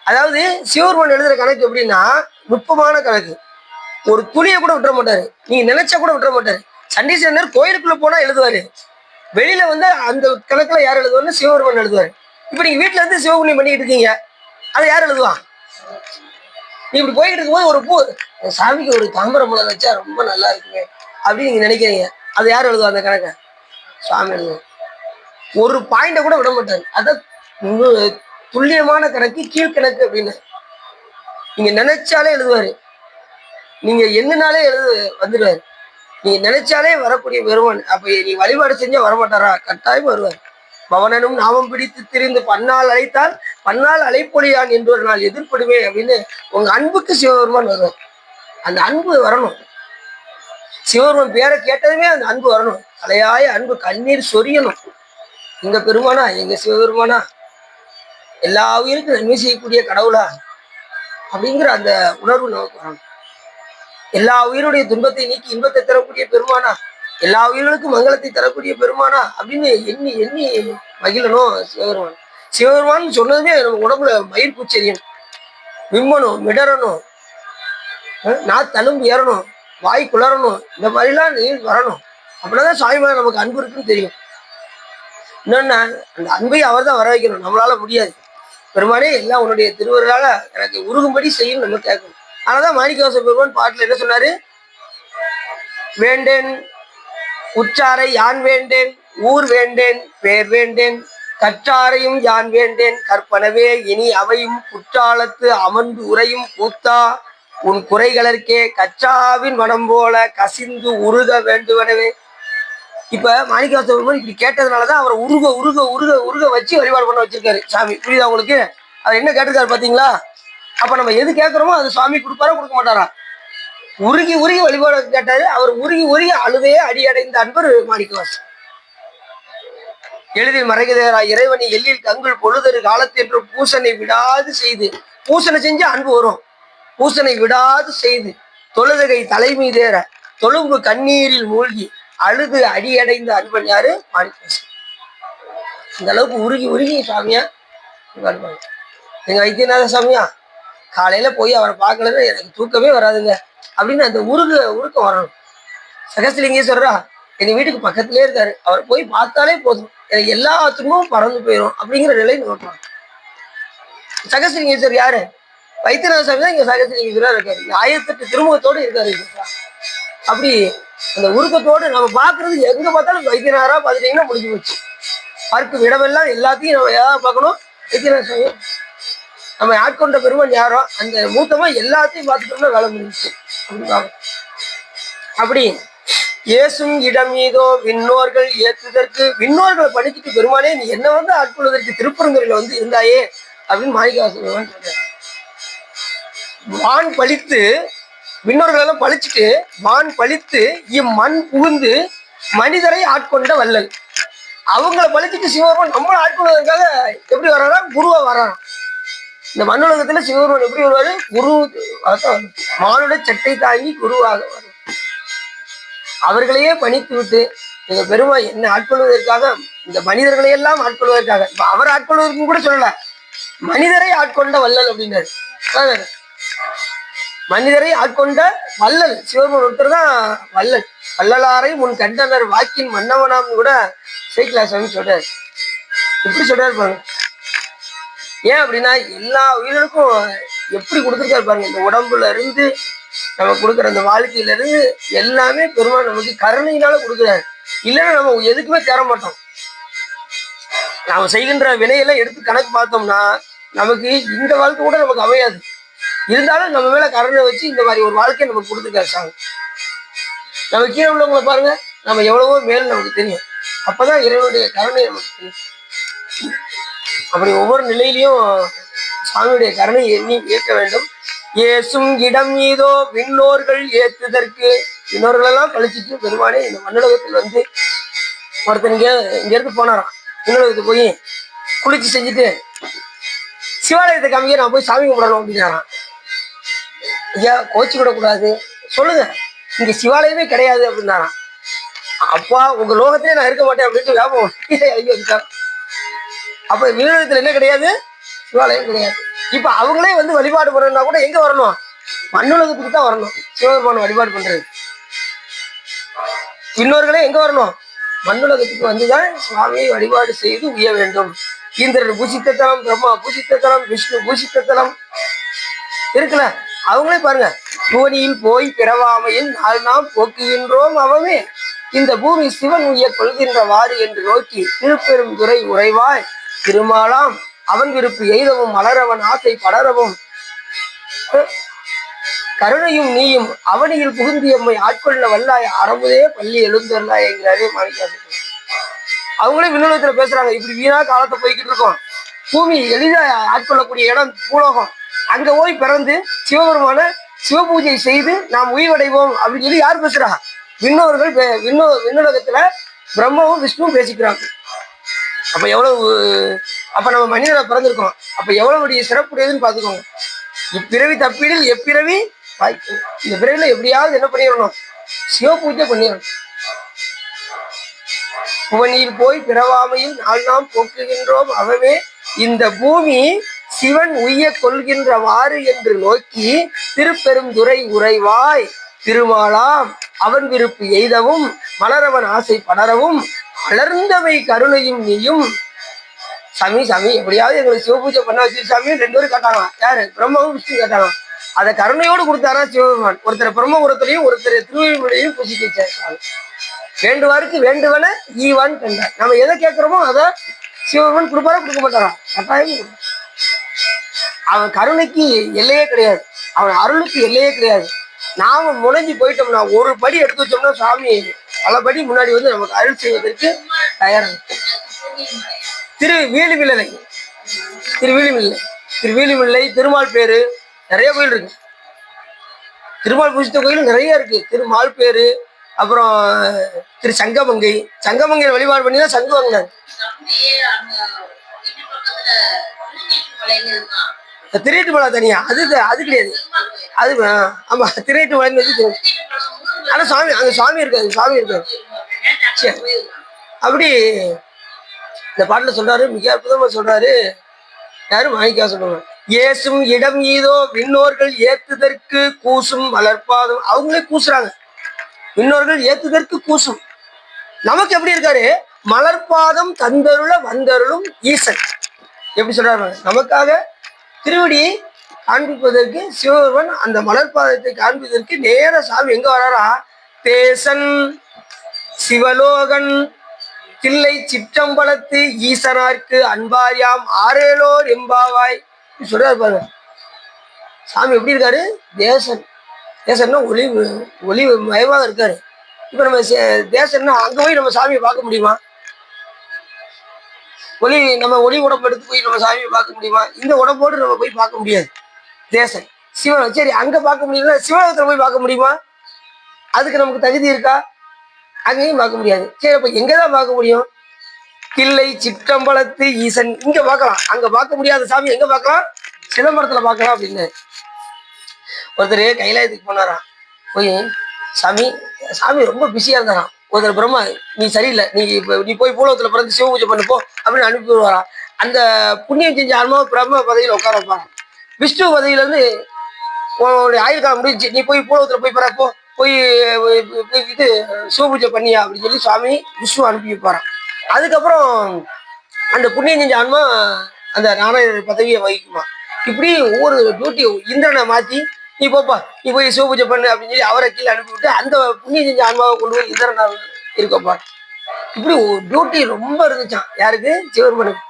அதாவது சிவபெருமான் எழுதுற கணக்கு எப்படின்னா நுட்பமான கணக்கு. ஒரு துளியை கூட விட்டுற மாட்டாரு, நீங்க நினைச்சா கூட விட்டுற மாட்டாரு. சண்டீஸ்வரர் கோயிலுக்குள்ள போனா எழுதுவாரு, வெளியில வந்து அந்த கணக்குல யார் எழுதுவாருன்னு சிவபெருமான் எழுதுவாரு. இப்ப நீங்க வீட்டுல இருந்து சிவபுண்ணியம் பண்ணிட்டு இருக்கீங்க, அதை யார் எழுதுவான்? நீ இப்படி போய்கிட்டு இருக்கும்போது ஒரு பூ, சாமிக்கு ஒரு தாமிரமலை வச்சா ரொம்ப நல்லா இருக்குங்க அப்படின்னு நீங்க நினைக்கிறீங்க, அதை யார் எழுதுவா அந்த கணக்கை? சாமி எழுதுவோம். ஒரு பாயிண்ட கூட விட மாட்டாரு. அதான் துல்லியமான கணக்கு, கீழ்கணக்கு அப்படின்னு. நீங்க நினைச்சாலே எழுதுவாரு, நீங்க என்னனாலே வந்துடுவாரு. நீங்க நினைச்சாலே வரக்கூடிய பெருமான். அப்ப நீ வழிபாடு செஞ்சா வரமாட்டாரா? கட்டாயம் வருவார். பவனனும் நாமம் பிடித்து திரிந்து பன்னால் அழைத்தால் பன்னால் அழைப்பொழியான் என்று ஒரு நாள் எதிர்ப்படுவேன் அப்படின்னு உங்க அன்புக்கு சிவபெருமான் வருவார். அந்த அன்பு வரணும். சிவபெருமான் பேரை கேட்டதுமே அந்த அன்பு வரணும். அலையாய அன்பு கண்ணீர் சொரியணும். எங்க பெருமானா, எங்க சிவபெருமானா, எல்லா உயிருக்கும் நன்மை செய்யக்கூடிய கடவுளா அப்படிங்கிற அந்த உணர்வு நமக்கு வரணும். எல்லா உயிருடைய துன்பத்தை நீக்கி இன்பத்தை தரக்கூடிய பெருமானா, எல்லா உயிர்களுக்கும் மங்களத்தை தரக்கூடிய பெருமானா அப்படின்னு எண்ணி எண்ணி மகிழணும் சிவபெருமான். சிவபெருமான் சொன்னதுமே நம்ம உடம்புல மயிர் பூச்செறியணும், விம்மணும், மிடறணும், தழும்பு ஏறணும், வாய் குளறணும். இந்த மாதிரிலாம் நீர் வரணும். அப்படின்னா சாமிமார் நமக்கு அன்பு இருக்குன்னு தெரியும். இன்னொன்னா அந்த அன்பை அவர் தான் வர வைக்கணும், நம்மளால முடியாது. பெருமானே எல்லாம் உன்னுடைய திருவருளால எனக்கு உருகும்படி செய்யும் நம்ம கேட்கணும். ஆனாதான் மாணிக்கவாசகர் பெருமான் பாட்டுல என்ன சொன்னாரு, வேண்டேன் உற்றாரை யான் வேண்டேன், ஊர் வேண்டேன், பேர் வேண்டேன், கற்றாரையும் யான் வேண்டேன், கற்பனவே இனி அவையும் குற்றாலத்து அமர்ந்து உரையும் கூத்தா உன் குறைகளற்கே கச்சாவின் மனம் போல கசிந்து உருக வேண்டுவனவே. இப்ப மாணிக்கவாசகர் பெருமான் இப்படி கேட்டதுனாலதான் அவரை உருக உருக உருக உருக வச்சு வழிபாடு பண்ண வச்சிருக்காரு சாமி. புரியுதா உங்களுக்கு? அவர் என்ன கேட்டிருக்காரு பாத்தீங்களா? அப்ப நம்ம எது கேட்கிறோமோ அது சுவாமி கொடுப்பாரா கொடுக்க மாட்டாரா? உருகி உருகி வழிபாடு கேட்டாரு. அவர் உருகி உருகி அழுதே அடியடைந்த அன்பர் மாணிக்கவாசகர். எளிதில் மறைகிறா இறைவனை எல்லில் கங்குள் பொழுதொரு காலத்தென்று பூசனை விடாது செய்து, பூசனை செஞ்சு அன்பு வரும். பூசனை விடாது செய்து தொழுதகை தலைமீதேற தொழும்பு கண்ணீரில் மூழ்கி அழுது அடியடைந்த அன்பன் யாரு? மாணிக்கவாசகர். இந்த அளவுக்கு உருகி உருகி சாமியா எங்க வைத்தியநாத சாமியா காலையில போய் அவரை பார்க்கலன்னு எனக்கு தூக்கமே வராதுங்க அப்படின்னு அந்த உருக்கம் வரணும். சகஸ்திரலிங்கேஸ்வரரா எங்க வீட்டுக்கு பக்கத்திலே இருக்காரு, அவரை போய் பார்த்தாலே போதும், எனக்கு எல்லா துன்பமும் பறந்து போயிடும் அப்படிங்கிற நிலை நோக்கம். சகஸ்திரலிங்கேஸ்வரர் யாரு? வைத்தியநாத சாமி தான் இங்க சகஸ்திரலிங்கேஸ்வரா இருக்காரு. 1008 திருமுகத்தோடு இருக்காரு. அப்படி அந்த உருக்கத்தோடு நம்ம பார்க்கறது எங்க பார்த்தாலும் வைத்தியநாதரா பார்த்துட்டீங்கன்னா முடிஞ்சு போச்சு. பார்க்கும் இடமெல்லாம் எல்லாத்தையும் நம்ம யாராவது பார்க்கணும், வைத்தியநாத சாமி. நம்ம ஆட்கொண்ட பெருமான் யாரோ அந்த மூத்தமா எல்லாத்தையும் பார்த்துட்டோம்னா வேலை முடிஞ்சிச்சு. அப்படி பார்க்கணும். அப்படி ஏசும் இடம் மீதோ விண்ணோர்கள் ஏத்துதற்கு, விண்ணோர்களை படிச்சுட்டு பெருமானே நீ என்ன வந்து ஆட்கொள்வதற்கு திருப்பரங்குறையில வந்து இருந்தாயே அப்படின்னு மாணிக்கவாசகர் சொல்றாரு. வான் பழித்து, விண்ணோர்கள் எல்லாம் பழிச்சுட்டு வான் பழித்து இம்மண் புகுந்து மனிதரை ஆட்கொண்ட வள்ளல். அவங்கள பழிச்சுட்டு சிவபெருமான் நம்மளை ஆட்கொள்வதற்காக எப்படி வர்றாரா? குருவா வர்றாராம். இந்த மண்ணுலகத்துல சிவபெருமான் எப்படி வருவாரு? குரு, மானுட சட்டை தாங்கி குருவாக வரும். அவர்களையே பணித்து விட்டு எங்க பெருமாள் என்ன ஆட்கொள்வதற்காக, இந்த மனிதர்களை எல்லாம் ஆட்கொள்வதற்காக, இப்ப அவர் ஆட்கொள்வதற்கும் கூட சொல்லல, மனிதரை ஆட்கொண்ட வள்ளல் அப்படின்னாரு. மனிதரை ஆட்கொண்ட வள்ளல் சிவபெருமான் ஒருத்தர் தான் வள்ளல். வள்ளலாரை முன் கண்டனர் வாக்கின் மன்னவனாம் கூட சேக்கிலாசாமி சொல்றாரு. எப்படி சொல்றாரு பாருங்க. ஏன் அப்படின்னா எல்லா உயிர்களுக்கும் எப்படி கொடுத்துருக்காரு பாருங்க. இந்த உடம்புல இருந்து நம்ம கொடுக்குற அந்த வாழ்க்கையில இருந்து எல்லாமே பெருமாள் நமக்கு கருணையினால கொடுக்குறாரு. இல்லைன்னா நம்ம எதுக்குமே தேர மாட்டோம். நாம செய்கின்ற வினையெல்லாம் எடுத்து கணக்கு பார்த்தோம்னா நமக்கு இந்த வாழ்க்கை கூட நமக்கு அமையாது. இருந்தாலும் நம்ம மேல கருணை வச்சு இந்த மாதிரி ஒரு வாழ்க்கையை நமக்கு கொடுத்துருக்காரு சாமி. நம்ம கீழே உள்ளவங்களை பாருங்க, நம்ம எவ்வளவோ மேல் நமக்கு தெரியும். அப்பதான் இறைவனுடைய கருணை நமக்கு தெரியும். அப்படி ஒவ்வொரு நிலையிலையும் சாமியுடைய கருணை எண்ணி ஏற்க வேண்டும். ஏசும் இடம் மீதோ விண்ணோர்கள் ஏத்துதற்கு, விண்ணோர்களெல்லாம் கழிச்சிட்டு பெருமானே இந்த மண்ணுலகத்தில் வந்து ஒருத்தர் இங்க இருந்து போனாராம். விண்ணுலகத்துக்கு போய் குளிச்சு செஞ்சுட்டு சிவாலயத்தை காமிக்க நான் போய் சாமி கும்பிடணும் அப்படின்னாராம். ஐயா கோச்சு விடக்கூடாது, சொல்லுங்க இங்க சிவாலயமே கிடையாது அப்படின்னாராம். அப்பா உங்க லோகத்திலே நான் இருக்க மாட்டேன் அப்படின்ட்டு வியாபம் இறங்கி வந்துட்டான். அப்ப விண்ணுலகத்துல என்ன கிடையாது? சிவாலயம் கிடையாது. இப்ப அவங்களே வந்து வழிபாடு பண்ணணும்னா கூட எங்க வரணும்? மண்ணுலகத்துக்கு தான் வரணும். சிவபெருமான வழிபாடு பண்றது. விண்ணோர்களே எங்க வரணும்? மண்ணுலகத்துக்கு வந்துதான் சுவாமியை வழிபாடு செய்து உய்ய வேண்டும். இந்திரன் பூசித்த தலம், பிரம்மா பூசித்த தலம், விஷ்ணு பூசித்த தலம் இருக்குல்ல. அவங்களே பாருங்க, புவனியில் போய் பிறவாமையில் நாள் நாம் போக்குகின்றோம் அவமே இந்த பூமி சிவன் உய்ய கொள்கின்றவாறு என்று நோக்கி திருப்பெரும் துறை உறைவாய் திருமாலாம் அவன் விருப்பு எய்தவும் மலரவன் ஆசை படரவும் கருணையும் நீயும் அவனியில் புகுந்தி எம்மை ஆட்கொள்ள வல்லாய் அறமுதே பள்ளி எழுந்தருளாய் என்கிறாரே மாணிக்கவாசகர். அவங்களே விண்ணுலகத்துல பேசுறாங்க. இப்படி வீணா காலத்தை போய்கிட்டு இருக்கோம். பூமி எளிதா ஆட்கொள்ளக்கூடிய இடம் பூலோகம். அங்க போய் பிறந்து சிவபெருமான சிவபூஜை செய்து நாம் உயிர்வடைவோம் அப்படின்னு சொல்லி யார் பேசுறா? விண்ணோர்கள். விண்ணுலகத்துல பிரம்மாவும் விஷ்ணுவும் பேசிக்கிறாங்க. அப்ப எவ்வளவு, அப்ப நம்ம மனிதனை பிறந்திருக்கோம். அப்ப எவ்வளவு சிறப்புடையதுன்னு பாத்துக்கோங்க. இப்பிறவி தப்பீடில் எப்பிறவி வாய்ப்பு. இந்த பிறவில எப்படியாவது என்ன பண்ணிடணும்? சிவ பூஜை பண்ணிடணும். புவனியில் போய் பிறவாமையில் நாள் நாம் போக்குகின்றோம் அவவே இந்த பூமி சிவன் உய்ய கொள்கின்றவாறு என்று நோக்கி திருப்பெரும் துறை உறைவாய் திருமாலாம் அவன் விருப்பு எய்தவும் மலரவன் ஆசை படரவும் அலர்ந்தவை கருணையும் நீயும். சாமி சாமி எப்படியாவது எங்களுக்கு சிவபூஜை பண்ண வச்சு சாமி. 2 பேரும் கேட்டாங்க. யாரு? பிரம்மாவும் விஷ்ணு கேட்டாங்க. அதை கருணையோடு கொடுத்தாரா சிவபெருமான். ஒருத்தர் பிரம்மபுரத்திலையும் ஒருத்தர் திருவள்ளுவரையும் பூசிக்க வச்சாரு. வேண்டுவாருக்கு வேண்டுவன ஈவான் கண்டார். நம்ம எதை கேட்கிறோமோ அதை சிவபெருமான் கொடுப்பாரா கொடுக்க மாட்டாரா? கட்டாயம். அவன் கருணைக்கு எல்லையே கிடையாது. அவன் அருளுக்கு எல்லையே கிடையாது. நாம முனைஞ்சு போயிட்டோம்னா, ஒரு படி எடுத்து வச்சோம்னா சாமி பல படி முன்னாடி வந்து நமக்கு அருள் செய்வதற்கு தயாராக. திருவேலிமில்லை, திருமால் பேரு நிறைய கோயில் இருக்கு. திருமால் பூஜித்த கோயில் நிறைய இருக்கு. திருமால் பேரு, அப்புறம் திரு சங்கமங்கை. சங்கமங்கையை வழிபாடு பண்ணி தான் சங்கு வாங்கினார். திரையீட்டு மலை தனியா அது கிடையாது. அது ஆமா, திரையீட்டு மலைன்னு வச்சு. ஆனா சாமி அங்க சாமி இருக்காது. சரி, அப்படி இந்த பாட்டுல சொல்றாரு. மிக அற்புதமா சொல்றாரு. யாரும் மாணிக்கா சொல்லுவாங்க. ஏசும் இடம் ஈதோ விண்ணோர்கள் ஏத்துதற்கு கூசும் வளர்ப்பாதும். அவங்களே கூசுறாங்க. விண்ணோர்கள் ஏத்துதற்கு கூசும். நமக்கு எப்படி இருக்காரு? மலர்பாதம் தந்தருள வந்தருளும் ஈசன். எப்படி சொல்றாரு? நமக்காக திருவடி காண்பிப்பதற்கு சிவபெருமான் அந்த மலர்பாதத்தை காண்பிப்பதற்கு நேர சாமி எங்க வராரா? தேசன் சிவலோகன் தில்லை சிற்றம்பலத்து ஈசனார்க்கு அன்பாரியாம் ஆரேலோர் எம்பாவாய் சொல்றாரு பாருங்க. சாமி எப்படி இருக்காரு? தேசன். தேசம்னா ஒளி மயமாக இருக்காரு. இப்ப நம்ம தேசம்னா அங்க போய் நம்ம சாமியை பார்க்க முடியுமா? நம்ம ஒளி உடம்பு எடுத்து போய் நம்ம சாமியை பார்க்க முடியுமா? இந்த உடம்போடு நம்ம போய் பார்க்க முடியாது. தேசம் சிவன் சரி அங்க பார்க்க முடியல, சிவலோகத்துல போய் பார்க்க முடியுமா? அதுக்கு நமக்கு தகுதி இருக்கா? அங்கேயும் பார்க்க முடியாது. சரி அப்ப எங்கதான் பார்க்க முடியும்? கிள்ளை சிற்றம்பலத்து ஈசன் இங்க பார்க்கலாம். அங்க பார்க்க முடியாத சாமி எங்க பார்க்கலாம்? சிதம்பரத்துல பார்க்கலாம் அப்படின்னு. ஒருத்தர் கைலாயத்துக்கு போனாராம். போய் சாமி சாமி ரொம்ப பிஸியா இருந்தாராம். ஒருத்தர் பிரம்மா நீ சரியில்லை, நீ போய் பூலோகத்துல பிறந்து சிவ பூஜை பண்ணு போ அப்படின்னு அனுப்பி விடுவாராம். அந்த புண்ணியம் செஞ்ச ஆன்மா பிரம்ம பதவியில உட்கார வைப்பாங்க. விஷ்ணு பதவியில இருந்து உன்னுடைய ஆயுள் காலம் முடிஞ்சு நீ போய் பூலோகத்துல போய் போ போய் இது சிவ பூஜை பண்ணியா அப்படின்னு சொல்லி சுவாமி விஷ்ணு அனுப்பி வைப்பாராம். அதுக்கப்புறம் அந்த புண்ணியம் செஞ்ச ஆன்மா அந்த நாராயண பதவியை வகிக்குமா. இப்படி ஒவ்வொரு டியூட்டி இந்திரனை மாத்தி நீ போப்பா நீ போய் சிவ பூஜை பண்ணு அப்படின்னு சொல்லி அவரை கீழே அனுப்பிவிட்டு அந்த புண்ணியம் செஞ்ச ஆன்மாவை கொண்டு போய் இந்திரனை இருக்கப்பா. இப்படி டியூட்டி ரொம்ப இருந்துச்சான். யாருக்கு? சிவபெருமனுக்கு.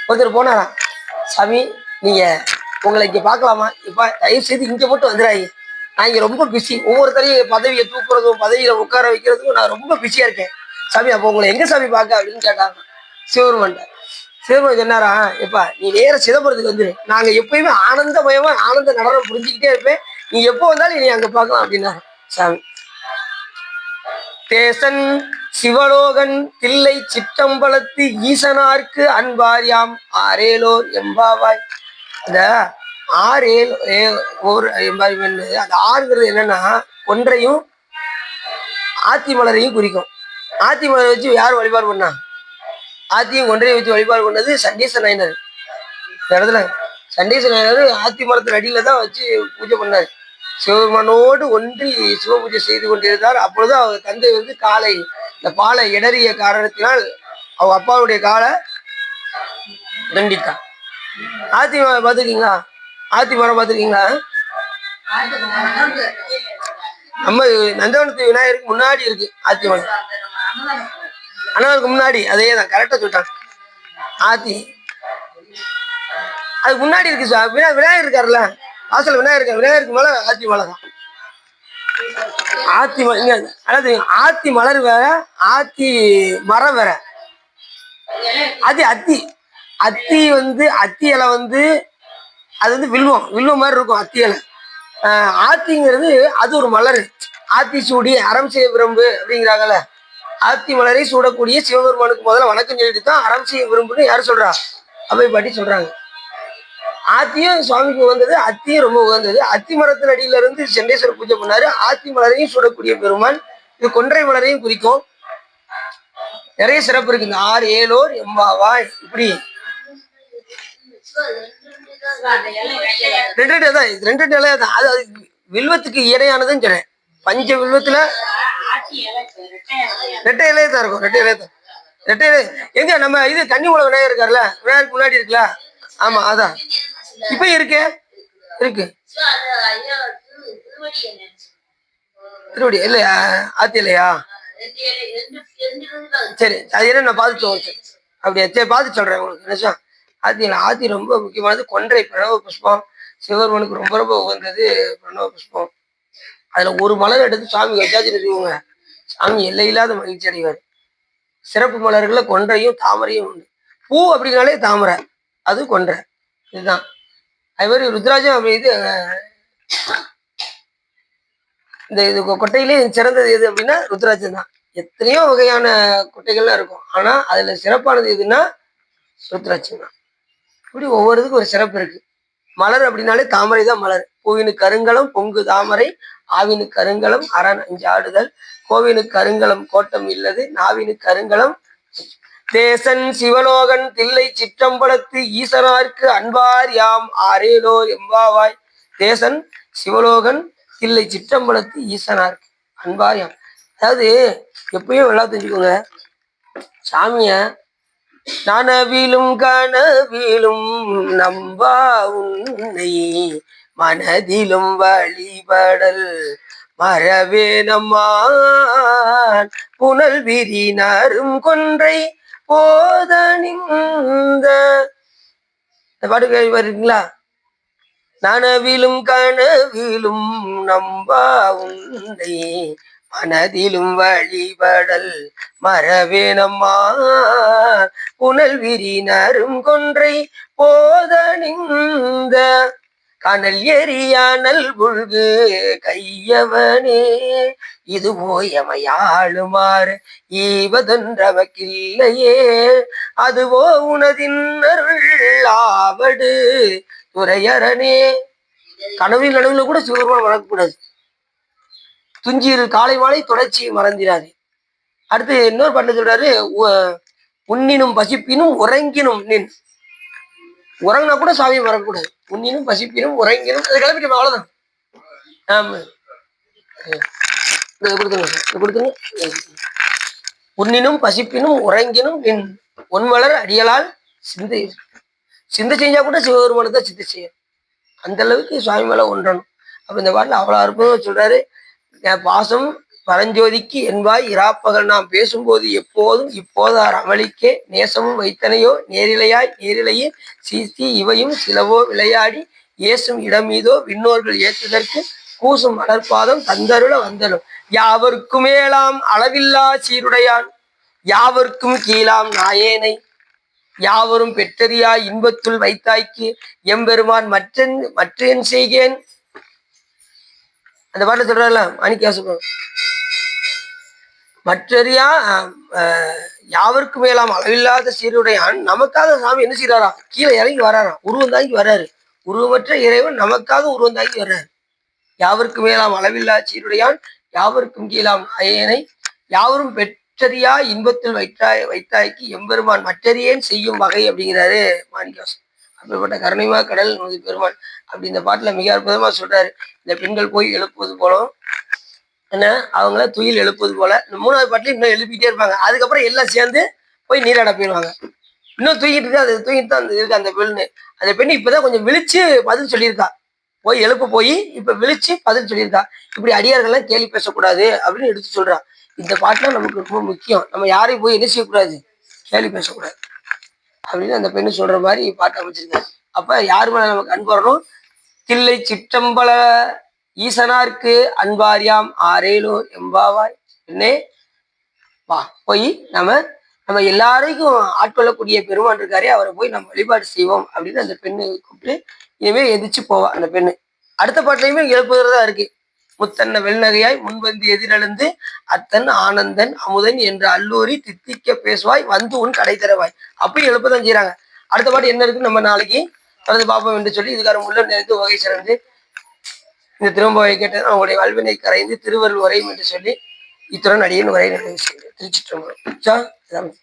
ஒருத்தர் போனாராம். சாமி நீங்க உங்களை இங்க பார்க்கலாமா? இப்ப தயவு செய்து இங்க மட்டும் வந்துடாங்க, நான் இங்க ரொம்ப பிஸி. ஒவ்வொருத்தரையும் பதவியை தூக்குறதும் பதவியில உட்கார வைக்கிறதுக்கும் நான் ரொம்ப பிஸியா இருக்கேன் சாமி. அப்போ உங்களை எங்க சாமி பார்க்க அப்படின்னு கேட்டாங்க சிவபெருமன். சிவபெருமன் சொன்னாரா, எப்பா நீ நேர சிதம்பரத்துக்கு வந்துரு, நாங்க எப்பயுமே ஆனந்தமயமா ஆனந்த நடனம் புரிஞ்சுக்கிட்டே இருப்பேன், நீ எப்போ வந்தாலும் நீ அங்க பார்க்கலாம் அப்படின்னாரு சாமி. தேசன் சிவலோகன் தில்லை சிற்றம்பலத்து ஈசனார்க்கு அன்பாரியாம் ஆரேலோர் எம்பாவாய். அந்த ஆறேல் ஒரு எம்பாய் அந்த ஆறுங்கிறது என்னன்னா ஒன்றையும் ஆத்தி மலரையும் குறிக்கும். ஆத்தி மலரை வச்சு யார் வழிபாடு பண்ணா? ஆத்தியும் ஒன்றையும் வச்சு வழிபாடு பண்ணது சண்டீச நாயனர். இந்த இடத்துல சண்டீச நாயனர் ஆத்தி மரத்தின் அடியில தான் வச்சு பூஜை பண்ணாரு. சிவபெருமானோடு ஒன்றி சிவ பூஜை செய்து கொண்டிருந்தார். அப்பொழுது அவர் தந்தை காலை இந்த பாலை இடறிய காரணத்தினால் அவங்க அப்பாவுடைய காலை தண்டித்தான். ஆத்தி மரம் பார்த்துருக்கீங்களா? ஆத்தி மரம் பார்த்துருக்கீங்களா? நம்ம நந்தவனத்து விநாயகருக்கு முன்னாடி இருக்கு ஆத்தி மரம். அண்ணாவுக்கு முன்னாடி அதே தான் கரெக்டா சொல்லிட்டாங்க. ஆத்தி அதுக்கு முன்னாடி இருக்கு சார். விநாயகர் இருக்காருல்ல வாசல், விநாயகர் விநாயகருக்கு மேல ஆத்தி மலை தான். ஆத்தி அதாவது ஆத்தி மலர் வேற, ஆத்தி மரம் வேற. அது அத்தி அத்தி அத்தி இலை அது வில்வம் மாதிரி இருக்கும் அத்தி இலை. ஆத்திங்கிறது அது ஒரு மலர். ஆத்தி சூடி அறம் செய்ய விரும்பு அப்படிங்கிறாங்கல்ல. ஆத்தி மலரை சூடக்கூடிய சிவபெருமானுக்கு முதல்ல வணக்கம் சொல்லிட்டு தான் அறம் செய்ய விரும்புன்னு யாரு சொல்றா? அவை பாட்டி சொல்றாங்க. ஆத்தியும் சுவாமிக்கு உகந்தது, அத்தியும் ரொம்ப உகந்தது. அத்தி மரத்தின் அடியில இருந்து செண்டேஸ்வரர் பூஜை பண்ணாரு. ஆத்தி மலரையும் சூடக்கூடிய பெருமான். இது கொன்றை மலரையும் குறிக்கும். நிறைய சிறப்பு இருக்கு. இந்த ஆறு ஏலோர் எம்பாவாய் இப்படி ரெண்டு நிலையா தான். அது வில்வத்துக்கு இணையானதுன்னு சொன்னேன். பஞ்ச வில்வத்துல ரெட்டை இலையே தான் இருக்கும். ரெட்டை இலை எங்க நம்ம இது கன்னிமூல விநாயகர் இருக்காருல்ல, விநாயகருக்கு முன்னாடி இருக்குல்ல. ஆமா அதான் இப்ப இருக்கு திருவடி இல்லையா? ஆத்தி இல்லையா? சரி அது என்ன நான் பார்த்து அப்படியா? சரி பார்த்து சொல்றேன் உங்களுக்கு நினைச்சோம். ஆத்தி ரொம்ப முக்கியமானது. கொன்றை பிரணவ புஷ்பம் சிவபெருமனுக்கு ரொம்ப ரொம்ப உகந்தது பிரணவ புஷ்பம். அதுல ஒரு மலர் எடுத்து சாமி வச்சாச்சுன்னு வச்சுக்கோங்க, சாமி எல்லையில்லாத மகிழ்ச்சி அடைவார். சிறப்பு மலர்கள்ல கொன்றையும் தாமரையும் உண்டு. பூ அப்படின்னாலே தாமரை, அது கொன்றை. இதுதான் அது மாதிரி ருத்ராஜம். அப்படி இது கொட்டையிலே சிறந்தது எது அப்படின்னா ருத்ராஜம் தான். எத்தனையோ வகையான கொட்டைகள்லாம் இருக்கும், ஆனா அதுல சிறப்பானது எதுன்னா ருத்ராட்சம் தான். இப்படி ஒவ்வொருத்துக்கும் ஒரு சிறப்பு இருக்கு. மலர் அப்படின்னாலே தாமரை தான் மலர். பூவினு கருங்கலம் பொங்கு தாமரை, ஆவினு கருங்கலம் அரண் அஞ்சாடுதல், கோவினு கருங்கலம் கோட்டம் இல்லது, நாவினு கருங்கலம். தேசன் சிவலோகன் தில்லை சிற்றம்பலத்து ஈசனார்க்கு அன்பார் யாம் ஆரேலோ எம்பாவாய். தேசன் சிவலோகன் தில்லை சிற்றம்பலத்து ஈசனார்க்கு அன்பார் யாம். அதாவது எப்பயும் எல்லாம் தெரிஞ்சுக்கோங்க, சாமிய நனவிலும் கனவிலும் நம்பா உன்னை மனதிலும் வழிபடல் மரவே நம்மான் புனல் விரினாரும் கொன்றை போதனிந்த. இந்த பாட்டு கேள்வி வருங்களா? நனவிலும் கனவிலும் நம்பா உன்னை மனதிலும் வழிபடல் மரவேனம்மா புனல் விரினரும் கொன்றை போதனிந்த கனல் எரியானல் புல்கு கையவனே இது போயமையாளுமாறு ஈவதொன்றவக்கில்லையே அதுவோ உனதின் அருள் ஆவடு துறையரணே. கனவில் நடுவில் கூட சிவபெருமான் மறக்கக்கூடாது. துஞ்சியில் காலை மாலை தொடர்ச்சியை மறந்திராது. அடுத்து இன்னொரு பாட்டு சொல்றாரு, உன்னினும் பசிப்பினும் உறங்கினும் நின். உறங்கினா கூட சாமியை மறக்கக்கூடாது. உன்னினும் பசிப்பினும் உறங்கினும் அதை கிளப்பிட்டு அவ்வளவுதான். ஆமா கொடுத்துங்க. உன்னினும் பசிப்பினும் உறங்கினும் நின் ஒன்வளர் அடியலால் சிந்தை. சிந்தை செஞ்சா கூட சிவபெருமானு தான் சிந்தை செய்யும். அந்த அளவுக்கு சுவாமி மேல ஒன்றணும். அப்ப இந்த பாட்டுல அவ்வளவு அற்புதம் சொல்றாரு. பாசம் பரஞ்சோதிக்கு என்பாய் இராப்பகல் நாம் பேசும்போது எப்போதும் இப்போதார் அமளிக்கே நேசமும் வைத்தனையோ நேரிலையாய் நேரிலையே சீசி இவையும் சிலவோ விளையாடி ஏசும் இடமீதோ விண்ணோர்கள் ஏற்றுதற்கு கூசும் மலர்பாதம் தந்தருள வந்தலும் யாவருக்கும் மேலாம் அளவில்லா சீருடையான் யாவருக்கும் கீழாம் நாயேனை யாவரும் பெற்றறியாய் இன்பத்துள் வைத்தாய்க்கு எம்பெருமான் மற்றேன் செய்கேன். அந்த பாட்டை சொல்றாருல மாணிக்காசுரம், மற்றறியா யாவருக்கும் மேலாம் அளவில்லாத சீருடையான் நமக்காக சாமி என்ன செய்யறாராம், கீழே இறங்கி வராராம், உருவம் தாங்கி வர்றாரு. உருவமற்ற இறைவன் நமக்காக உருவம் தாங்கி வர்றாரு. யாவருக்கும் மேலாம் அளவில்லா சீருடையான் யாவருக்கும் கீழாம் அயனை யாவரும் பெற்றறியா இன்பத்தில் வைத்தாய்க்கு எம்பெருமான் மற்றறியேன் செய்யும் வகை அப்படிங்கிறாரு மாணிக்காசு. அப்படிப்பட்ட கருணைமா கடல் நோதி பெருமான். அப்படி இந்த பாட்டுல மிக அற்புதமா சொல்றாரு. இந்த பெண்கள் போய் எழுப்புவது போலும் என்ன, அவங்கள துயில் எழுப்புவது போல. இந்த மூணாவது பாட்டுல இன்னும் எழுப்பிட்டே இருப்பாங்க. அதுக்கப்புறம் எல்லாம் சேர்ந்து போய் நீராட போயிடுவாங்க. இன்னும் தூங்கிட்டு இருக்கு, அது தூங்கிட்டு தான் இருக்கு அந்த பெண்ணு. அந்த பெண்ணு இப்பதான் கொஞ்சம் விழிச்சு பதில் சொல்லியிருக்கா. போய் எழுப்ப போய் இப்ப விழிச்சு பதில் சொல்லியிருக்கா. இப்படி அடியார்கள்லாம் கேள்வி பேசக்கூடாது அப்படின்னு எடுத்து சொல்றா. இந்த பாட்டுல நமக்கு ரொம்ப முக்கியம். நம்ம யாரையும் போய் என்ன செய்யக்கூடாது, கேள்வி பேசக்கூடாது அப்படின்னு அந்த பெண்ணு சொல்ற மாதிரி பாட்டு அமைச்சிருக்காரு. அப்ப யாரு மேல நமக்கு அன்பு வரணும், தில்லை சிற்றம்பல ஈசனாருக்கு அன்பாரியாம் ஆரேலோ எம்பாவாய் என்னே வா போய் நம்ம எல்லாருக்கும் ஆட்கொள்ளக்கூடிய பெருமான் இருக்காரே, அவரை போய் நம்ம வழிபாடு செய்வோம் அப்படின்னு அந்த பெண்ணு கூப்பிட்டு இனிமே எதிர்த்து போவா அந்த பெண்ணு. அடுத்த பாட்டுலையுமே எழுப்புகிறதா இருக்கு. முத்தன்ன வெள்நகையாய் முன்வந்து எதிரெழுந்து அத்தன் ஆனந்தன் அமுதன் என்று அல்லூரி தித்திக்க பேசுவாய் வந்து உன் கடை தரவாய். அப்பயும் எழுப்பதான் செய்யறாங்க. அடுத்த பாட்டு என்ன இருக்குன்னு நம்ம நாளைக்கு தொடர்ந்து பார்ப்போம் என்று சொல்லி இதுக்கார உள்ள நேர்ந்து வகை சிறந்து இந்த திரும்ப கேட்டது அவங்களுடைய வாழ்வினை கரைந்து திருவருள் உரையும் என்று சொல்லி இத்துடன் அடியின் உரை நிறைவு செய்கிறேன். திருச்சிற்றம்பலம்.